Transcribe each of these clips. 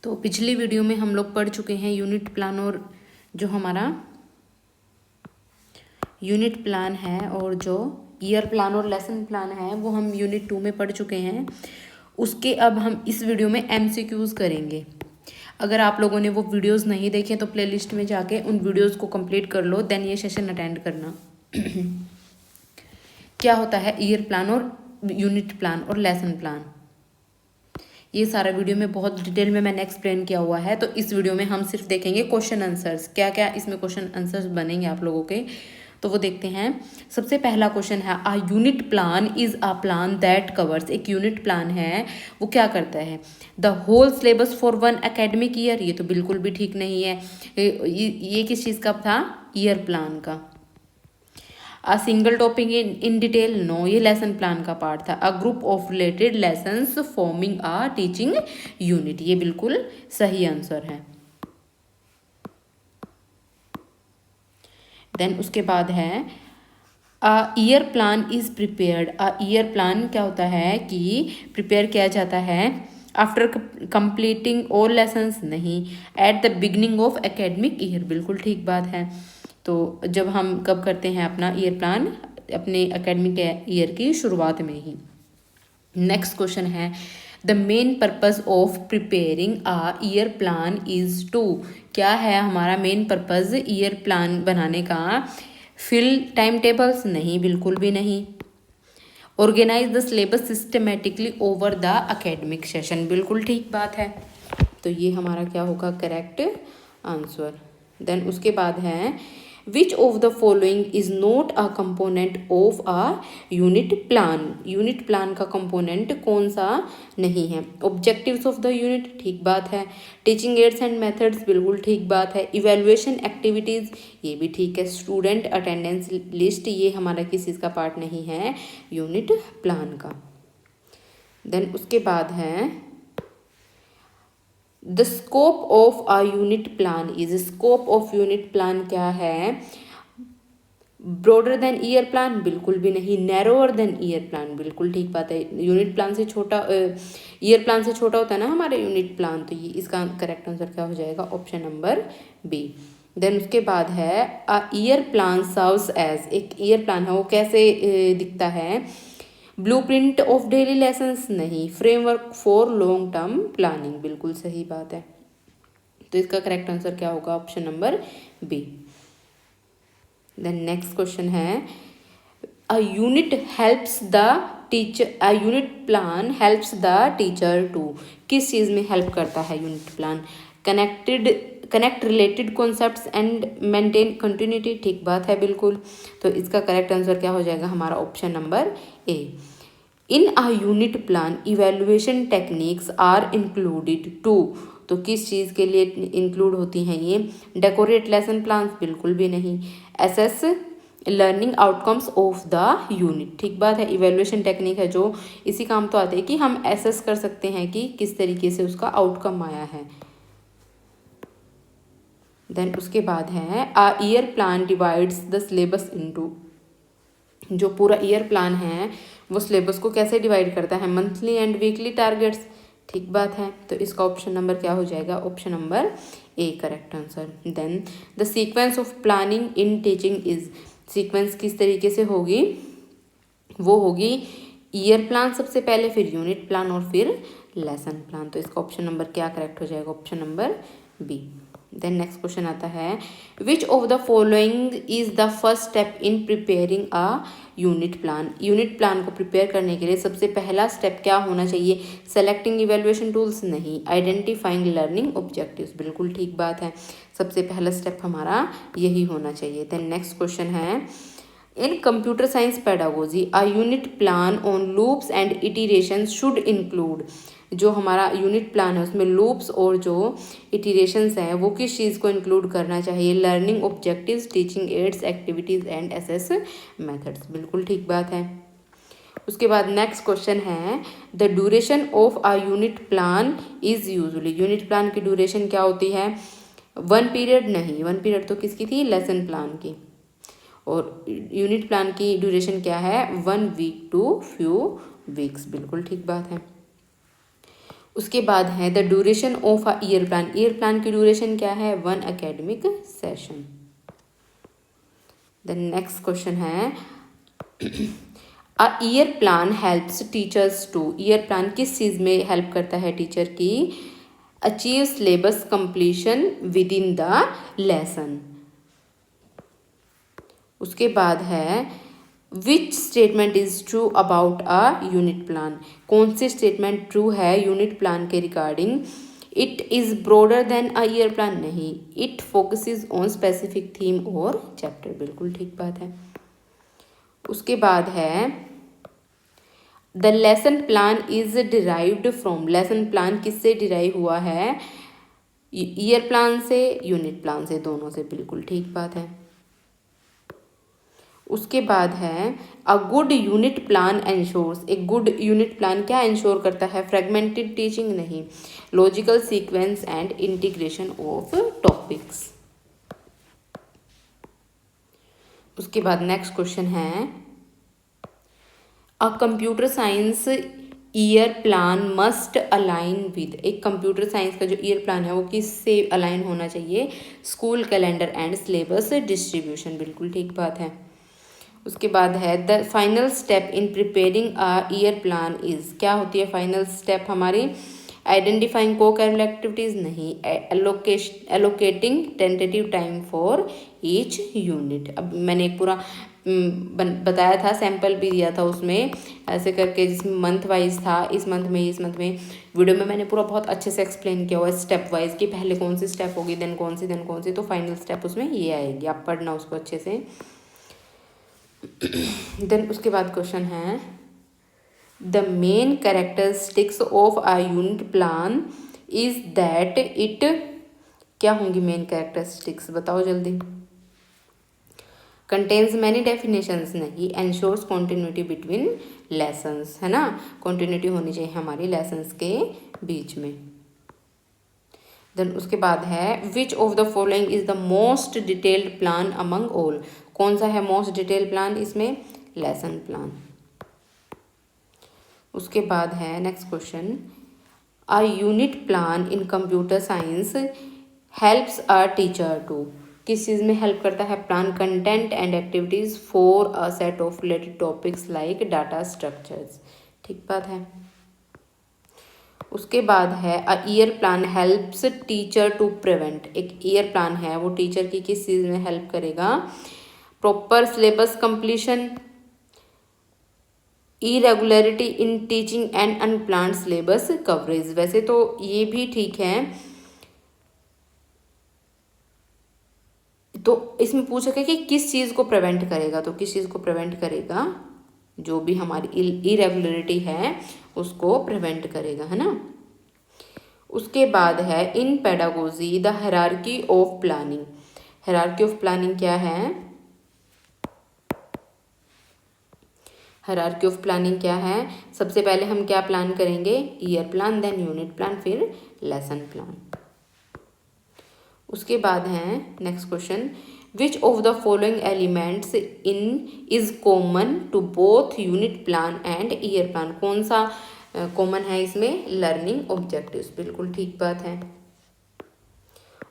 तो पिछली वीडियो में हम लोग पढ़ चुके हैं यूनिट प्लान, और जो हमारा यूनिट प्लान है और जो ईयर प्लान और लेसन प्लान है वो हम यूनिट 2 में पढ़ चुके हैं। उसके अब हम इस वीडियो में MCQs करेंगे। अगर आप लोगों ने वो वीडियोस नहीं देखे तो प्लेलिस्ट में जाके उन वीडियोस को कंप्लीट कर लो, देन ये सेशन अटेंड करना। क्या होता है ईयर प्लान और यूनिट प्लान और लेसन प्लान, ये सारा वीडियो में बहुत डिटेल में मैंने एक्सप्लेन किया हुआ है। तो इस वीडियो में हम सिर्फ देखेंगे क्वेश्चन आंसर्स, क्या क्या इसमें क्वेश्चन आंसर्स बनेंगे आप लोगों के, तो वो देखते हैं। सबसे पहला क्वेश्चन है, a unit plan is a plan that covers. एक यूनिट प्लान है वो क्या करता है, the whole syllabus for one academic year. ये तो बिल्कुल भी ठीक नहीं है। ये किस चीज़ का था, ईयर प्लान का। A single topic in detail, no, ये लेसन प्लान का पार्ट था। A group of related lessons forming a teaching unit, ये बिल्कुल सही आंसर है। देन उसके बाद है a year plan is prepared. A year plan क्या होता है कि प्रिपेयर किया जाता है आफ्टर कंप्लीटिंग ऑल लेसन्स, नहीं, at the beginning of academic year, बिल्कुल ठीक बात है। तो जब हम कब करते हैं अपना ईयर प्लान, अपने एकेडमिक ईयर की शुरुआत में ही। नेक्स्ट क्वेश्चन है, the main purpose of preparing a year plan is to. क्या है हमारा मेन पर्पज ईयर प्लान बनाने का, फिल टाइम टेबल्स, नहीं, बिल्कुल भी नहीं। Organise the syllabus systematically over the academic session, बिल्कुल ठीक बात है। तो ये हमारा क्या होगा, करेक्ट आंसर। देन उसके बाद है, which of the following is not a component of a unit plan. Unit plan का कंपोनेंट कौन सा नहीं है। ऑब्जेक्टिव्स ऑफ द यूनिट, ठीक बात है। टीचिंग एड्स एंड मेथड्स, बिल्कुल ठीक बात है। इवेल्युएशन एक्टिविटीज, ये भी ठीक है। स्टूडेंट अटेंडेंस लिस्ट, ये हमारा किस चीज़ का पार्ट नहीं है, यूनिट प्लान का। देन उसके बाद है, the scope of a unit plan is. Scope of unit plan क्या है, ब्रॉडर देन ईयर प्लान, बिल्कुल भी नहीं। नैरोअर देन ईयर प्लान, बिल्कुल ठीक बात है। यूनिट प्लान से छोटा, ईयर प्लान से छोटा होता है ना हमारे यूनिट प्लान, तो ये इसका करेक्ट आंसर क्या हो जाएगा, ऑप्शन नंबर बी। देन उसके बाद है, a year plan serves as. एक ईयर प्लान है वो कैसे दिखता है, ब्लूप्रिंट ऑफ डेली लेसन्स, नहीं। Framework for long term planning, बिल्कुल सही बात है। तो इसका करेक्ट आंसर क्या होगा, option number B. Then next question है, a unit helps the teacher. A unit plan helps the teacher to. किस चीज़ में हेल्प करता है unit plan, connect related concepts and maintain continuity, ठीक बात है बिल्कुल। तो इसका करेक्ट आंसर क्या हो जाएगा हमारा, option number A. In a unit plan evaluation techniques are included to. तो किस चीज़ के लिए इंक्लूड होती हैं ये, डेकोरेट लेसन प्लान्स, बिल्कुल भी नहीं। Assess learning outcomes of the unit, ठीक बात है। इवेल्युएशन टेक्निक है जो इसी काम तो आते हैं कि हम एसेस कर सकते हैं कि किस तरीके से उसका आउटकम आया है। देन उसके बाद है, a year plan divides the syllabus into. जो पूरा ईयर प्लान है वो सिलेबस को कैसे डिवाइड करता है, मंथली एंड वीकली टारगेट्स, ठीक बात है। तो इसका ऑप्शन नंबर क्या हो जाएगा, option number A correct answer. Then the sequence of planning in teaching is. Sequence किस तरीके से होगी, वो होगी ईयर प्लान सबसे पहले, फिर यूनिट प्लान और फिर लेसन प्लान। तो इसका ऑप्शन नंबर क्या करेक्ट हो जाएगा, option number B. Then next question आता है, which of the following is the first step in preparing a unit plan. Unit plan को प्रिपेयर करने के लिए सबसे पहला स्टेप क्या होना चाहिए, सेलेक्टिंग इवेल्युएशन टूल्स, नहीं। आइडेंटिफाइंग लर्निंग ऑब्जेक्टिव्स, बिल्कुल ठीक बात है। सबसे पहला स्टेप हमारा यही होना चाहिए। देन नेक्स्ट क्वेश्चन है, इन computer science pedagogy a unit plan on loops and iterations should include. जो हमारा यूनिट प्लान है उसमें लूप्स और जो इटरेशंस हैं वो किस चीज़ को इंक्लूड करना चाहिए, learning objectives, teaching aids, activities and assess methods, बिल्कुल ठीक बात है। उसके बाद नेक्स्ट क्वेश्चन है, the duration of a unit plan is usually. Unit plan की ड्यूरेशन क्या होती है, 1 पीरियड, नहीं। 1 पीरियड तो किसकी थी, लेसन प्लान की। और यूनिट प्लान की ड्यूरेशन क्या है, 1 वीक टू फ्यू वीक्स, बिल्कुल ठीक बात है। उसके बाद है the duration of a year plan. Year plan की ड्यूरेशन क्या है? 1 academic session. The next question है a year plan helps teachers to. Year plan किस चीज़ में हेल्प करता है टीचर की? Achieve syllabus completion within the lesson. उसके बाद है which statement is true about a unit plan. कौन सी स्टेटमेंट ट्रू है यूनिट प्लान के regarding? It is broader then a year plan. नहीं, it focuses on specific theme और chapter. बिल्कुल ठीक बात है। उसके बाद है the lesson plan is derived from. Lesson plan किससे डिराइव हुआ है? ईयर प्लान से, यूनिट प्लान से, दोनों से। बिल्कुल ठीक बात है। उसके बाद है a good unit plan ensures. एक गुड यूनिट प्लान क्या एंश्योर करता है? फ्रेगमेंटेड टीचिंग नहीं, logical sequence and integration of topics. उसके बाद नेक्स्ट क्वेश्चन है a computer science year plan must align with. एक कंप्यूटर साइंस का जो ईयर प्लान है वो किससे अलाइन होना चाहिए? School calendar and syllabus distribution. बिल्कुल ठीक बात है। उसके बाद है the final step in preparing a year plan is. क्या होती है फाइनल स्टेप हमारी? आइडेंटिफाइंग को करिकुलर एक्टिविटीज नहीं, allocating tentative time for each unit. अब मैंने एक पूरा बताया था, सैंपल भी दिया था उसमें ऐसे करके, जिसमें मंथ वाइज था। इस मंथ में, इस मंथ में वीडियो में मैंने पूरा बहुत अच्छे से एक्सप्लेन किया हुआ है स्टेप वाइज कि पहले कौन सी स्टेप होगी, देन कौन सी, देन कौन सी। तो फाइनल स्टेप उसमें ये आएगी, आप पढ़ना उसको अच्छे से। देन उसके बाद क्वेश्चन है the main characteristics of a unit plan is that it. क्या होंगी मेन कैरेक्टरिस्टिक्स? बताओ जल्दी। कंटेन्स मैनी डेफिनेशंस नहीं, एंश्योर्स कॉन्टिन्यूटी बिटवीन लेसन्स, है ना। कॉन्टिन्यूटी होनी चाहिए हमारी लेसन्स के बीच में। देन उसके बाद है which of the following is the most detailed plan among all. कौन सा है मोस्ट डिटेल्ड प्लान इसमें? Lesson plan. उसके बाद है next question a unit plan in computer science helps a teacher to. किस चीज़ में हेल्प करता है? Plan content and activities for a set of related topics like data structures. ठीक बात है। उसके बाद है a year plan helps teacher to prevent. एक ईयर प्लान है वो टीचर की किस चीज़ में हेल्प करेगा? Proper syllabus completion, irregularity in teaching and unplanned syllabus coverage. वैसे तो ये भी ठीक है, तो इसमें पूछा गया कि किस चीज़ को प्रिवेंट करेगा, तो किस चीज़ को प्रिवेंट करेगा? जो भी हमारी इरेगुलरिटी है उसको प्रिवेंट करेगा, है ना। उसके बाद है in pedagogy the hierarchy of planning. Hierarchy of planning क्या है? हायरार्की ऑफ प्लानिंग क्या है? सबसे पहले हम क्या प्लान करेंगे? Year plan, then unit plan, फिर लेसन प्लान। उसके बाद है next question which of the following elements in is common to both unit plan and year plan. कौन सा कॉमन है इसमें? Learning objectives. बिल्कुल ठीक बात है।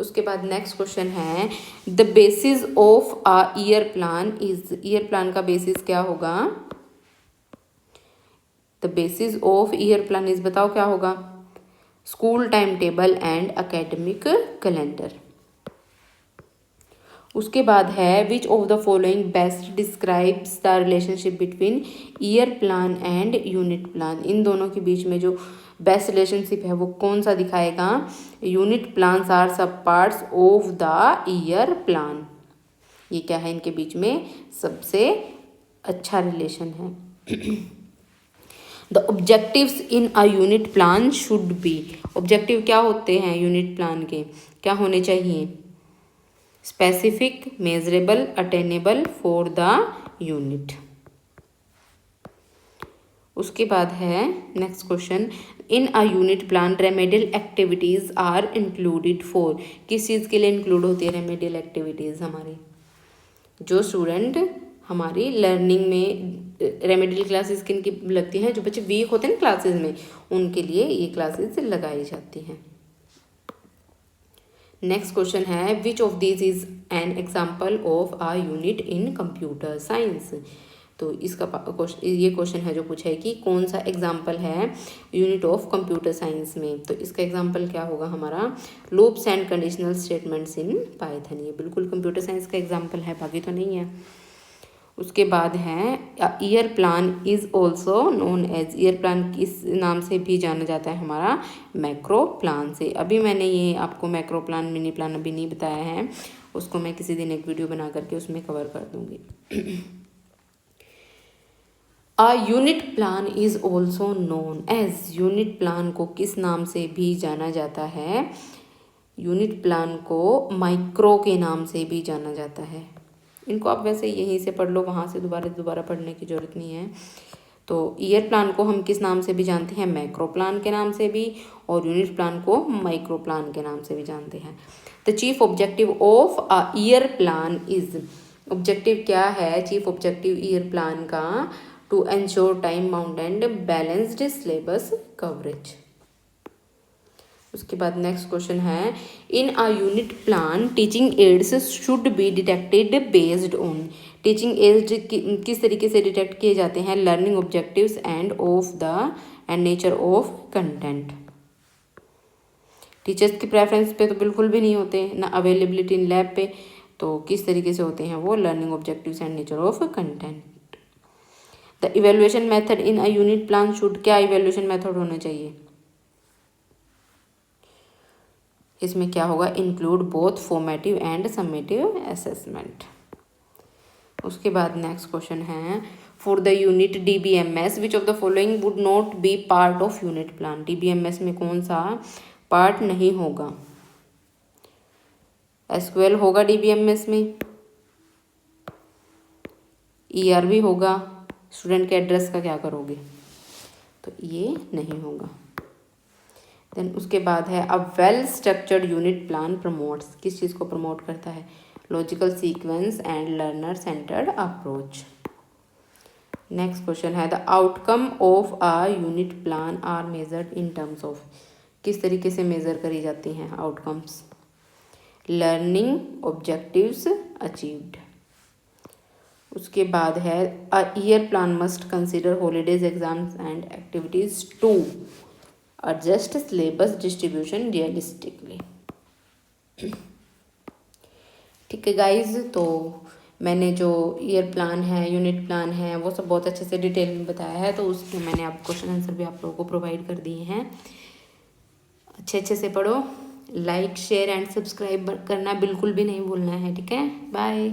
उसके बाद नेक्स्ट क्वेश्चन है the basis of a year plan is. Year plan का बेसिस क्या होगा? The basis of year plan is, बताओ क्या होगा? School time table and academic calendar. उसके बाद है which of the following best describes the relationship between year plan and unit plan. इन दोनों के बीच में जो बेस्ट रिलेशनशिप है वो कौन सा दिखाएगा? यूनिट प्लान्स आर सब parts of the year plan. ये क्या है इनके बीच में? सबसे अच्छा रिलेशन है। The objectives in a unit plan should be. Objective क्या होते हैं यूनिट प्लान के? क्या होने चाहिए? Specific, measurable, attainable for the unit. उसके बाद है next question in a unit plan remedial activities are included for. किस चीज़ के लिए इंक्लूड होती है रेमेडियल एक्टिविटीज़ हमारी? जो स्टूडेंट हमारी लर्निंग में रेमेडियल क्लासेस किन की लगती हैं, जो बच्चे वीक होते हैं ना क्लासेस में, उनके लिए ये क्लासेस लगाई जाती हैं। नेक्स्ट क्वेश्चन है which of this is an example of a unit in computer science. तो इसका ये क्वेश्चन है जो पूछा है कि कौन सा एग्जाम्पल है यूनिट ऑफ कंप्यूटर साइंस में। तो इसका एग्जाम्पल क्या होगा हमारा, loops and conditional statements in Python. ये बिल्कुल कंप्यूटर साइंस का एग्जाम्पल है, बाकी तो नहीं है। उसके बाद है year plan is also known as, year plan किस नाम से भी जाना जाता है हमारा, मैक्रो प्लान से। अभी मैंने ये आपको मैक्रो प्लान मिनी प्लान अभी नहीं बताया है, उसको मैं किसी दिन एक वीडियो बना करके उसमें कवर कर दूंगी। A unit plan is also known as, unit plan को किस नाम से भी जाना जाता है, यूनिट प्लान को माइक्रो के नाम से भी जाना जाता है। इनको आप वैसे यहीं से पढ़ लो, वहाँ से दोबारा पढ़ने की जरूरत नहीं है। तो ईयर प्लान को हम किस नाम से भी जानते हैं, मैक्रो प्लान के नाम से भी, और यूनिट प्लान को माइक्रो प्लान के नाम से भी जानते हैं। The chief objective of a year plan is, objective क्या है चीफ ऑब्जेक्टिव ईयर प्लान का, to ensure time bound and balanced syllabus coverage. उसके बाद नेक्स्ट क्वेश्चन है in a unit plan teaching aids should be detected based on, teaching aids किस तरीके से detect किए जाते हैं, learning objectives end of the and nature of content. Teachers की प्रेफरेंस पे तो बिल्कुल भी नहीं होते ना, अवेलेबिलिटी इन लैब पे, तो किस तरीके से होते हैं वो, learning objectives and nature of content. The evaluation method in a unit plan should, क्या इवेल्युएशन मेथड होना चाहिए, इसमें क्या होगा, include both formative and summative assessment. उसके बाद नेक्स्ट क्वेश्चन है for the unit DBMS which of the following would not be part of unit plan. DBMS में कौन सा पार्ट नहीं होगा, SQL होगा DBMS में, ERB होगा, स्टूडेंट के एड्रेस का क्या करोगे, तो ये नहीं होगा। देन उसके बाद है a well structured unit plan promotes, किस चीज़ को प्रमोट करता है, logical sequence and learner centred approach. Next question है the outcome of a unit plan are measured in terms of, किस तरीके से मेज़र करी जाती हैं आउटकम्स, लर्निंग ऑब्जेक्टिव्स अचीव्ड। उसके बाद है a year plan must consider holidays exams and activities to adjust syllabus distribution realistically. ठीक है गाइज, तो मैंने जो ईयर प्लान है यूनिट प्लान है वो सब बहुत अच्छे से डिटेल में बताया है, तो उसके मैंने आप क्वेश्चन आंसर भी आप लोगों को प्रोवाइड कर दिए हैं। अच्छे से पढ़ो, लाइक शेयर एंड सब्सक्राइब करना बिल्कुल भी नहीं भूलना है। ठीक है, बाय।